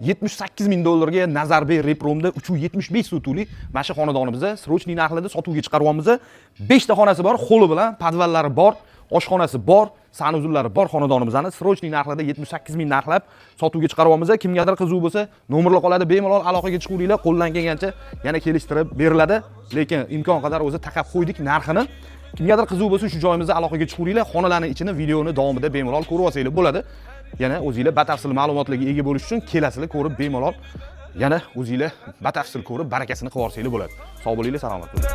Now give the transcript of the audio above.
78 ming dollarga Nazarbay Repromda 375 sotuvlik mana shu xonadonimizni srochniy narxlarda sotuvga chiqaryapmiz. 5 ta xonasi bor, xoli bilan, podvallari bor, oshxonasi bor, sanuzullari bor xonadonimizni srochniy narxlarda 78 ming narxlab sotuvga chiqaryapmiz. Kimgadir qiziq bo'lsa, nomerlar qoladi, bemalol aloqaga chiqinglar, qo'ldan kelgancha yana kelishtirib beriladi. Lekin imkon qadar o'zi taqab qo'ydik narxini. Kimgadir qiziq bo'lsa, shu joyimizda aloqaga chiqinglar, xonalarning ichini videoni davomida bemalol ko'rib olsanglar bo'ladi. Yana o'zingizlar batafsil ma'lumotlarga ega bo'lish uchun kelasizlar ko'rib bemalol yana o'zingizlar batafsil ko'rib barakasini qilib olsanglar bo'ladi. Sog' bo'linglar, salomat bo'ling.